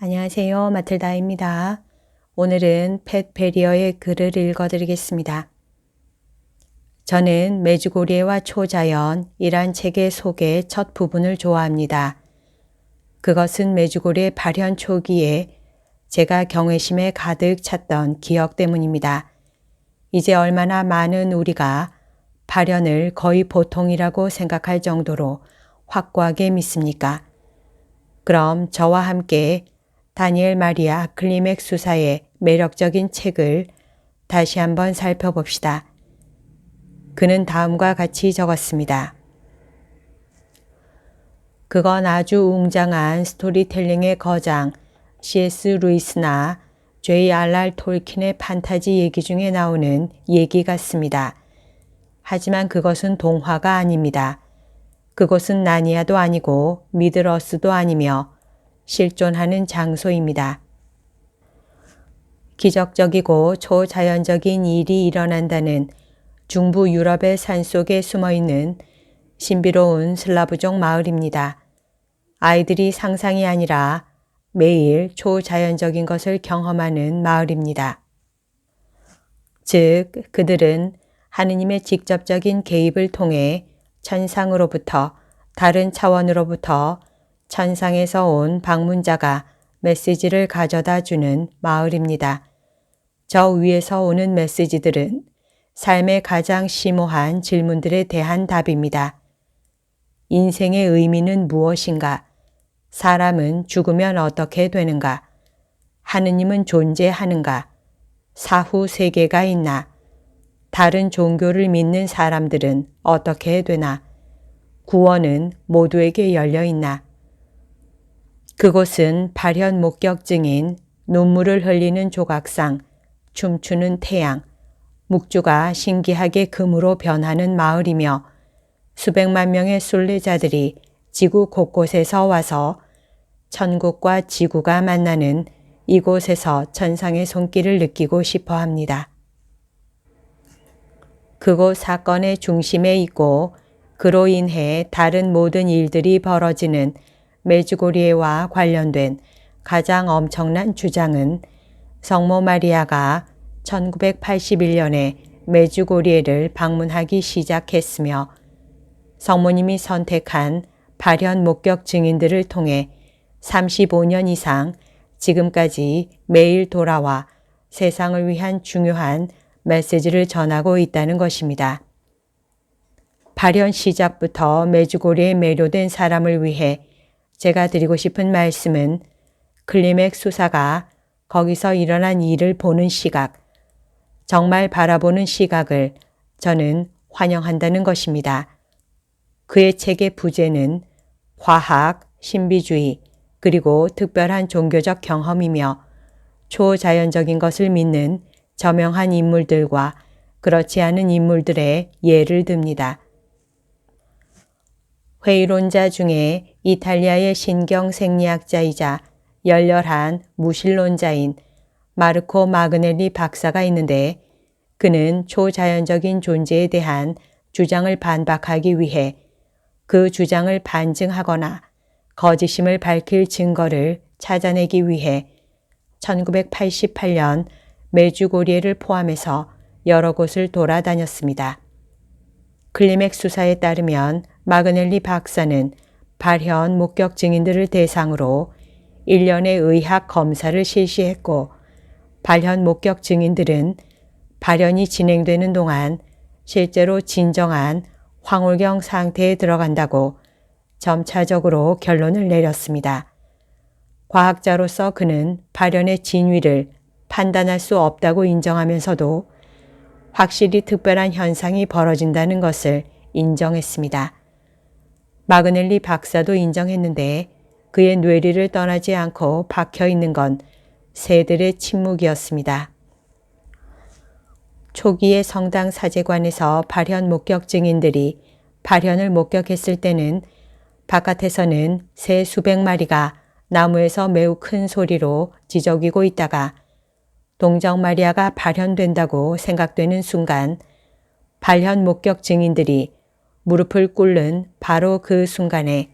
안녕하세요. 마틀다입니다. 오늘은 팻 베리어의 글을 읽어드리겠습니다. 저는 메주고리에와 초자연이란 책의 속의 첫 부분을 좋아합니다. 그것은 메주고리의 발현 초기에 제가 경외심에 가득 찼던 기억 때문입니다. 이제 얼마나 많은 우리가 발현을 거의 보통이라고 생각할 정도로 확고하게 믿습니까? 그럼 저와 함께 다니엘 마리아 클리맥 수사의 매력적인 책을 다시 한번 살펴봅시다. 그는 다음과 같이 적었습니다. 그건 아주 웅장한 스토리텔링의 거장 C.S. 루이스나 J.R.R. 톨킨의 판타지 얘기 중에 나오는 얘기 같습니다. 하지만 그것은 동화가 아닙니다. 그곳은 나니아도 아니고 미들어스도 아니며 실존하는 장소입니다. 기적적이고 초자연적인 일이 일어난다는 중부 유럽의 산속에 숨어있는 신비로운 슬라브족 마을입니다. 아이들이 상상이 아니라 매일 초자연적인 것을 경험하는 마을입니다. 즉, 그들은 하느님의 직접적인 개입을 통해 천상으로부터 다른 차원으로부터 천상에서 온 방문자가 메시지를 가져다 주는 마을입니다. 저 위에서 오는 메시지들은 삶의 가장 심오한 질문들에 대한 답입니다. 인생의 의미는 무엇인가? 사람은 죽으면 어떻게 되는가? 하느님은 존재하는가? 사후 세계가 있나? 다른 종교를 믿는 사람들은 어떻게 되나? 구원은 모두에게 열려 있나? 그곳은 발현 목격증인 눈물을 흘리는 조각상, 춤추는 태양, 묵주가 신기하게 금으로 변하는 마을이며 수백만 명의 순례자들이 지구 곳곳에서 와서 천국과 지구가 만나는 이곳에서 천상의 손길을 느끼고 싶어 합니다. 그곳 사건의 중심에 있고 그로 인해 다른 모든 일들이 벌어지는 메주고리에와 관련된 가장 엄청난 주장은 성모 마리아가 1981년에 메주고리에를 방문하기 시작했으며 성모님이 선택한 발현 목격 증인들을 통해 35년 이상 지금까지 매일 돌아와 세상을 위한 중요한 메시지를 전하고 있다는 것입니다. 발현 시작부터 메주고리에 매료된 사람을 위해 제가 드리고 싶은 말씀은 클리맥 수사가 거기서 일어난 일을 보는 시각, 정말 바라보는 시각을 저는 환영한다는 것입니다. 그의 책의 부제는 과학, 신비주의, 그리고 특별한 종교적 경험이며 초자연적인 것을 믿는 저명한 인물들과 그렇지 않은 인물들의 예를 듭니다. 회의론자 중에 이탈리아의 신경생리학자이자 열렬한 무신론자인 마르코 마그넬리 박사가 있는데 그는 초자연적인 존재에 대한 주장을 반박하기 위해 그 주장을 반증하거나 거짓임을 밝힐 증거를 찾아내기 위해 1988년 메주고리에를 포함해서 여러 곳을 돌아다녔습니다. 클리맥 수사에 따르면 마그넬리 박사는 발현 목격 증인들을 대상으로 1년의 의학 검사를 실시했고 발현 목격 증인들은 발현이 진행되는 동안 실제로 진정한 황홀경 상태에 들어간다고 점차적으로 결론을 내렸습니다. 과학자로서 그는 발현의 진위를 판단할 수 없다고 인정하면서도 확실히 특별한 현상이 벌어진다는 것을 인정했습니다. 마그넬리 박사도 인정했는데 그의 뇌리를 떠나지 않고 박혀 있는 건 새들의 침묵이었습니다. 초기의 성당 사제관에서 발현 목격 증인들이 발현을 목격했을 때는 바깥에서는 새 수백 마리가 나무에서 매우 큰 소리로 지저귀고 있다가 동정 마리아가 발현된다고 생각되는 순간 발현 목격 증인들이 무릎을 꿇는 바로 그 순간에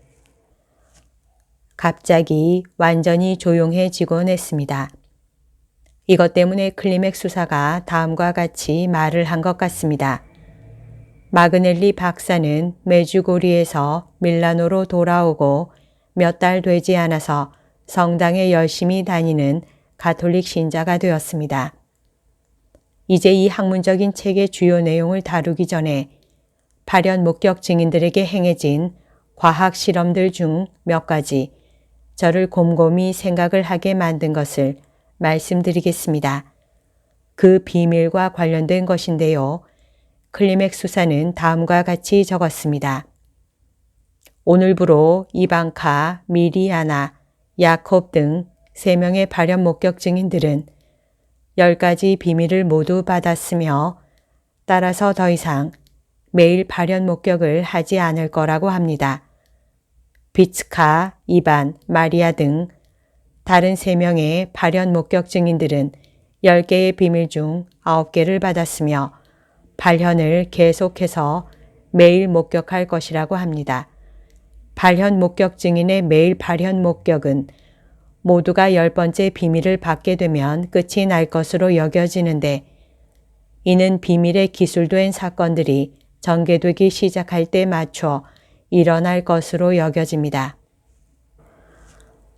갑자기 완전히 조용해지곤 했습니다. 이것 때문에 클리맥 수사가 다음과 같이 말을 한 것 같습니다. 마그넬리 박사는 메주고리에서 밀라노로 돌아오고 몇 달 되지 않아서 성당에 열심히 다니는 가톨릭 신자가 되었습니다. 이제 이 학문적인 책의 주요 내용을 다루기 전에 발현 목격 증인들에게 행해진 과학 실험들 중 몇 가지 저를 곰곰이 생각을 하게 만든 것을 말씀드리겠습니다. 그 비밀과 관련된 것인데요. 클리맥 수사는 다음과 같이 적었습니다. 오늘부로 이방카, 미리아나, 야콥 등 3명의 발현 목격 증인들은 10가지 비밀을 모두 받았으며 따라서 더 이상 매일 발현 목격을 하지 않을 거라고 합니다. 비츠카, 이반, 마리아 등 다른 3명의 발현 목격 증인들은 10개의 비밀 중 9개를 받았으며 발현을 계속해서 매일 목격할 것이라고 합니다. 발현 목격 증인의 매일 발현 목격은 모두가 10번째 비밀을 받게 되면 끝이 날 것으로 여겨지는데 이는 비밀에 기술된 사건들이 전개되기 시작할 때 맞춰 일어날 것으로 여겨집니다.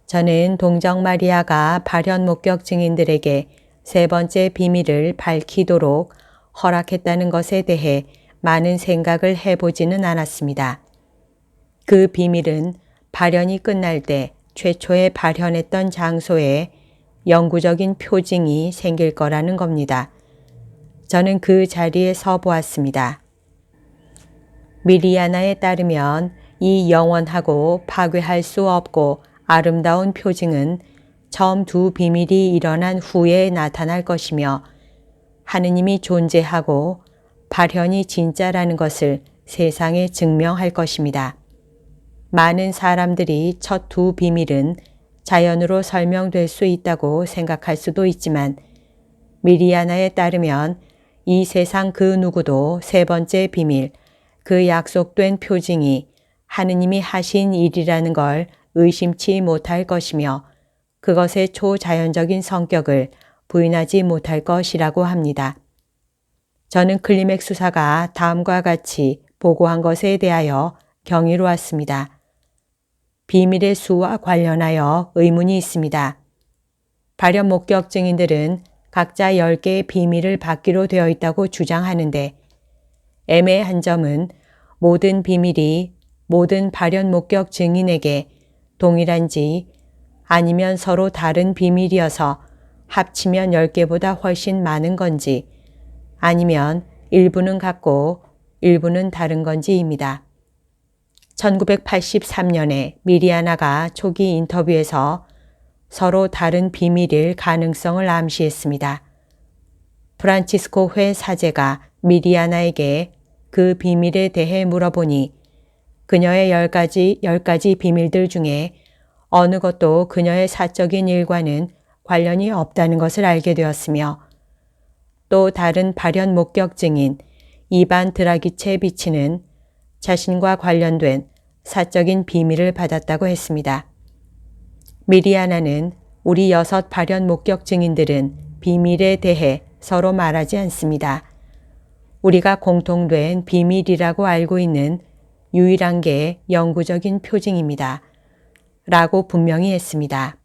저는 동정 마리아가 발현 목격 증인들에게 3번째 비밀을 밝히도록 허락했다는 것에 대해 많은 생각을 해보지는 않았습니다. 그 비밀은 발현이 끝날 때 최초에 발현했던 장소에 영구적인 표징이 생길 거라는 겁니다. 저는 그 자리에 서 보았습니다. 미리아나에 따르면 이 영원하고 파괴할 수 없고 아름다운 표징은 처음 2 비밀이 일어난 후에 나타날 것이며 하느님이 존재하고 발현이 진짜라는 것을 세상에 증명할 것입니다. 많은 사람들이 첫 2 비밀은 자연으로 설명될 수 있다고 생각할 수도 있지만 미리아나에 따르면 이 세상 그 누구도 3번째 비밀, 그 약속된 표징이 하느님이 하신 일이라는 걸 의심치 못할 것이며 그것의 초자연적인 성격을 부인하지 못할 것이라고 합니다. 저는 클리맥 수사가 다음과 같이 보고한 것에 대하여 경이로웠습니다. 비밀의 수와 관련하여 의문이 있습니다. 발현 목격 증인들은 각자 10개의 비밀을 받기로 되어 있다고 주장하는데 애매한 점은 모든 비밀이 모든 발현 목격 증인에게 동일한지 아니면 서로 다른 비밀이어서 합치면 10개보다 훨씬 많은 건지 아니면 일부는 같고 일부는 다른 건지입니다. 1983년에 미리아나가 초기 인터뷰에서 서로 다른 비밀일 가능성을 암시했습니다. 프란치스코 회 사제가 미리아나에게 그 비밀에 대해 물어보니 그녀의 10가지 비밀들 중에 어느 것도 그녀의 사적인 일과는 관련이 없다는 것을 알게 되었으며 또 다른 발현 목격 증인 이반 드라기체비치는 자신과 관련된 사적인 비밀을 받았다고 했습니다. 미리아나는 우리 6 발현 목격 증인들은 비밀에 대해 서로 말하지 않습니다. 우리가 공통된 비밀이라고 알고 있는 유일한 게 영구적인 표징입니다. 라고 분명히 했습니다.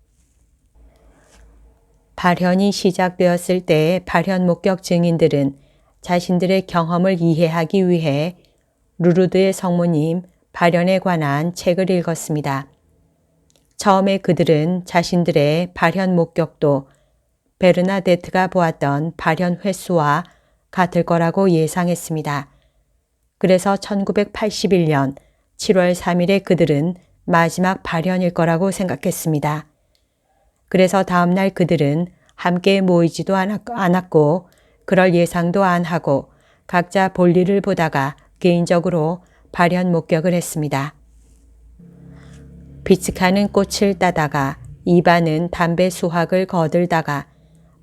발현이 시작되었을 때 발현 목격 증인들은 자신들의 경험을 이해하기 위해 루르드의 성모님 발현에 관한 책을 읽었습니다. 처음에 그들은 자신들의 발현 목격도 베르나데트가 보았던 발현 횟수와 같을 거라고 예상했습니다. 그래서 1981년 7월 3일에 그들은 마지막 발현일 거라고 생각했습니다. 그래서 다음날 그들은 함께 모이지도 않았고 그럴 예상도 안 하고 각자 볼일을 보다가 개인적으로 발현 목격을 했습니다. 비츠카는 꽃을 따다가 이반은 담배 수확을 거들다가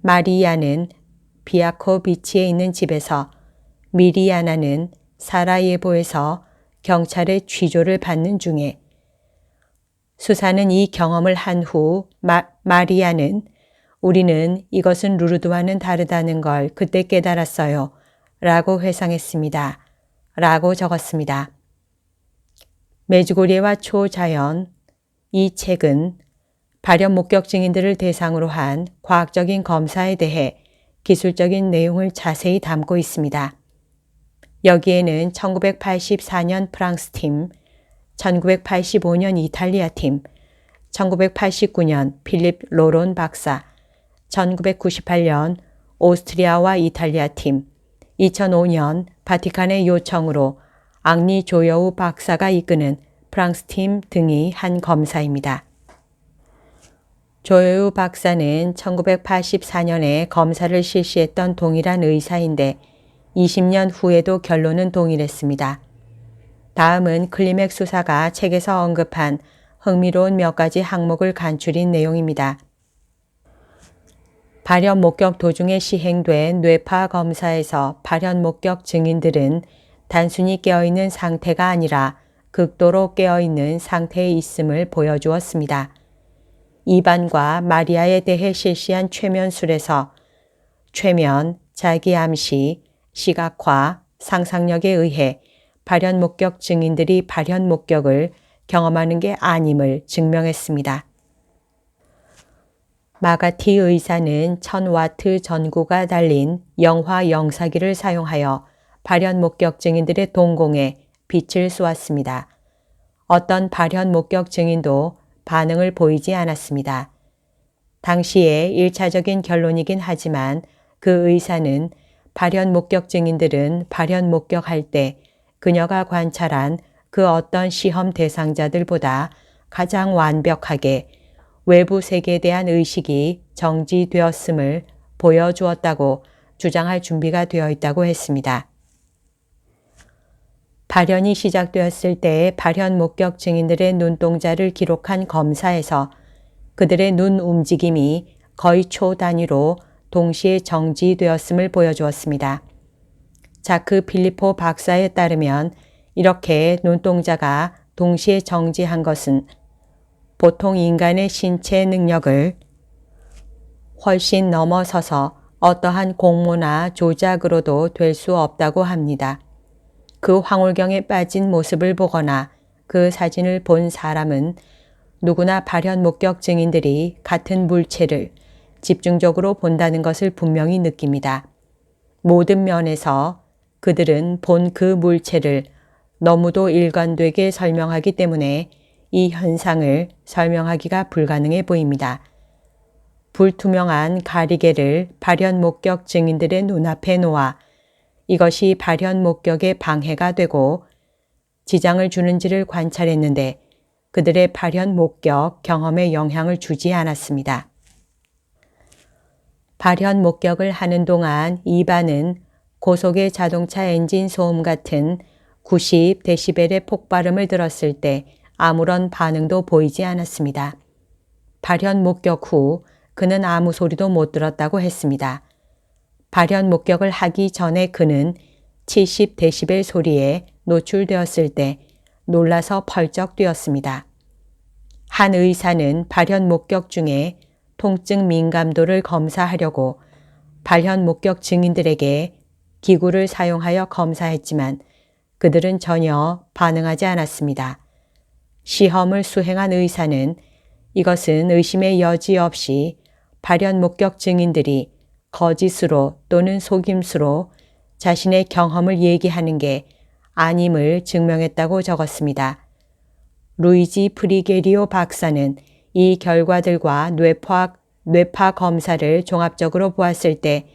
마리아는 비아코비치에 있는 집에서 미리아나는 사라예보에서 경찰의 취조를 받는 중에 수사는 이 경험을 한 후 마리아는 우리는 이것은 루르드와는 다르다는 걸 그때 깨달았어요. 라고 회상했습니다. 라고 적었습니다. 메주고리와 초자연, 이 책은 발현 목격 증인들을 대상으로 한 과학적인 검사에 대해 기술적인 내용을 자세히 담고 있습니다. 여기에는 1984년 프랑스 팀, 1985년 이탈리아 팀, 1989년 필립 로론 박사, 1998년 오스트리아와 이탈리아 팀, 2005년 바티칸의 요청으로 앙리 조여우 박사가 이끄는 프랑스 팀 등이 한 검사입니다. 조여우 박사는 1984년에 검사를 실시했던 동일한 의사인데 20년 후에도 결론은 동일했습니다. 다음은 클리맥 수사가 책에서 언급한 흥미로운 몇 가지 항목을 간추린 내용입니다. 발현 목격 도중에 시행된 뇌파 검사에서 발현 목격 증인들은 단순히 깨어있는 상태가 아니라 극도로 깨어있는 상태에 있음을 보여주었습니다. 이반과 마리아에 대해 실시한 최면술에서 최면, 자기암시, 시각화, 상상력에 의해 발현 목격 증인들이 발현 목격을 경험하는 게 아님을 증명했습니다. 마가티 의사는 1000와트 전구가 달린 영화 영사기를 사용하여 발현 목격 증인들의 동공에 빛을 쏘았습니다. 어떤 발현 목격 증인도 반응을 보이지 않았습니다. 당시의 1차적인 결론이긴 하지만 그 의사는 발현 목격 증인들은 발현 목격할 때 그녀가 관찰한 그 어떤 시험 대상자들보다 가장 완벽하게 외부 세계에 대한 의식이 정지되었음을 보여주었다고 주장할 준비가 되어 있다고 했습니다. 발현이 시작되었을 때의 발현 목격 증인들의 눈동자를 기록한 검사에서 그들의 눈 움직임이 거의 초 단위로 동시에 정지되었음을 보여주었습니다. 자크 필리포 박사에 따르면 이렇게 눈동자가 동시에 정지한 것은 보통 인간의 신체 능력을 훨씬 넘어서서 어떠한 공모나 조작으로도 될 수 없다고 합니다. 그 황홀경에 빠진 모습을 보거나 그 사진을 본 사람은 누구나 발현 목격 증인들이 같은 물체를 집중적으로 본다는 것을 분명히 느낍니다. 모든 면에서 그들은 본 그 물체를 너무도 일관되게 설명하기 때문에 이 현상을 설명하기가 불가능해 보입니다. 불투명한 가리개를 발현 목격 증인들의 눈앞에 놓아 이것이 발현 목격에 방해가 되고 지장을 주는지를 관찰했는데 그들의 발현 목격 경험에 영향을 주지 않았습니다. 발현 목격을 하는 동안 이반은 고속의 자동차 엔진 소음 같은 90데시벨의 폭발음을 들었을 때 아무런 반응도 보이지 않았습니다. 발현 목격 후 그는 아무 소리도 못 들었다고 했습니다. 발현 목격을 하기 전에 그는 70데시벨 소리에 노출되었을 때 놀라서 펄쩍 뛰었습니다. 한 의사는 발현 목격 중에 통증 민감도를 검사하려고 발현 목격 증인들에게 기구를 사용하여 검사했지만 그들은 전혀 반응하지 않았습니다. 시험을 수행한 의사는 이것은 의심의 여지 없이 발현 목격 증인들이 거짓으로 또는 속임수로 자신의 경험을 얘기하는 게 아님을 증명했다고 적었습니다. 루이지 프리게리오 박사는 이 결과들과 뇌파 검사를 종합적으로 보았을 때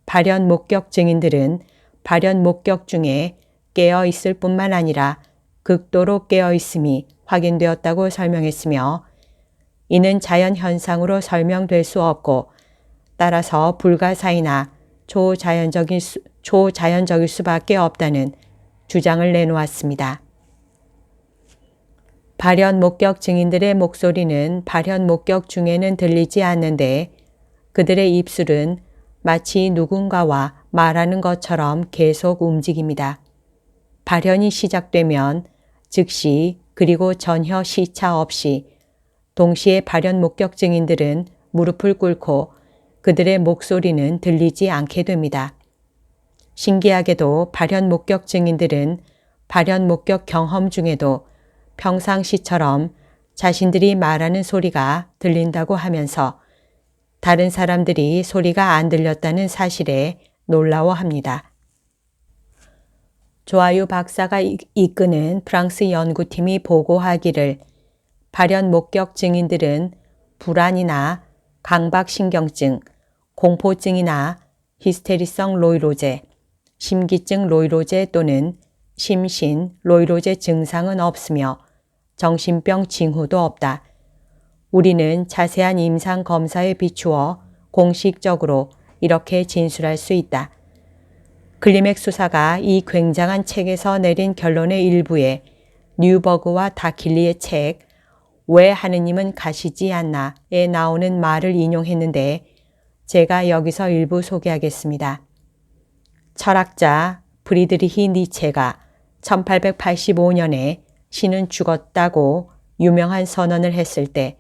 발현 목격 증인들은 발현 목격 중에 깨어 있을 뿐만 아니라 극도로 깨어 있음이 확인되었다고 설명했으며 이는 자연 현상으로 설명될 수 없고 따라서 불가사의나 초자연적일 수밖에 없다는 주장을 내놓았습니다. 발현 목격 증인들의 목소리는 발현 목격 중에는 들리지 않는데 그들의 입술은 마치 누군가와 말하는 것처럼 계속 움직입니다. 발현이 시작되면 즉시 그리고 전혀 시차 없이 동시에 발현 목격 증인들은 무릎을 꿇고 그들의 목소리는 들리지 않게 됩니다. 신기하게도 발현 목격 증인들은 발현 목격 경험 중에도 평상시처럼 자신들이 말하는 소리가 들린다고 하면서 다른 사람들이 소리가 안 들렸다는 사실에 놀라워합니다. 조아유 박사가 이끄는 프랑스 연구팀이 보고하기를 발현 목격 증인들은 불안이나 강박신경증, 공포증이나 히스테리성 로이로제, 심기증 로이로제 또는 심신 로이로제 증상은 없으며 정신병 징후도 없다. 우리는 자세한 임상 검사에 비추어 공식적으로 이렇게 진술할 수 있다. 클리맥 수사가 이 굉장한 책에서 내린 결론의 일부에 뉴버그와 다킬리의 책 왜 하느님은 가시지 않나에 나오는 말을 인용했는데 제가 여기서 일부 소개하겠습니다. 철학자 프리드리히 니체가 1885년에 신은 죽었다고 유명한 선언을 했을 때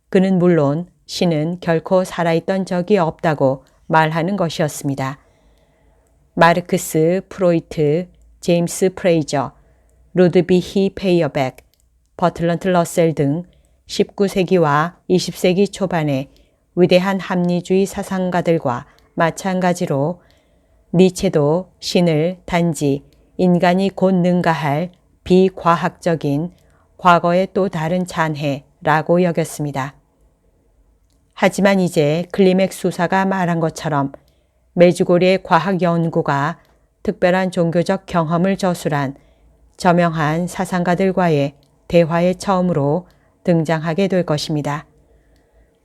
그는 물론 신은 결코 살아있던 적이 없다고 말하는 것이었습니다. 마르크스, 프로이트, 제임스 프레이저, 루드비히 페이어백, 버틀런트 러셀 등 19세기와 20세기 초반의 위대한 합리주의 사상가들과 마찬가지로 니체도 신을 단지 인간이 곧 능가할 비과학적인 과거의 또 다른 잔해라고 여겼습니다. 하지만 이제 클리맥 수사가 말한 것처럼 메주고리의 과학 연구가 특별한 종교적 경험을 저술한 저명한 사상가들과의 대화에 처음으로 등장하게 될 것입니다.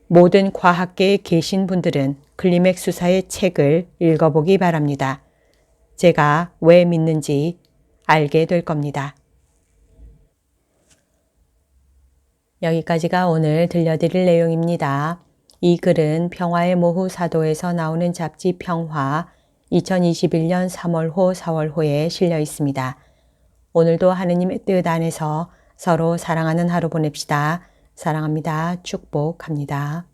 모든 과학계에 계신 분들은 클리맥 수사의 책을 읽어보기 바랍니다. 제가 왜 믿는지 알게 될 겁니다. 여기까지가 오늘 들려드릴 내용입니다. 이 글은 평화의 모후 사도에서 나오는 잡지 평화 2021년 3월호 4월호에 실려 있습니다. 오늘도 하느님의 뜻 안에서 서로 사랑하는 하루 보냅시다. 사랑합니다. 축복합니다.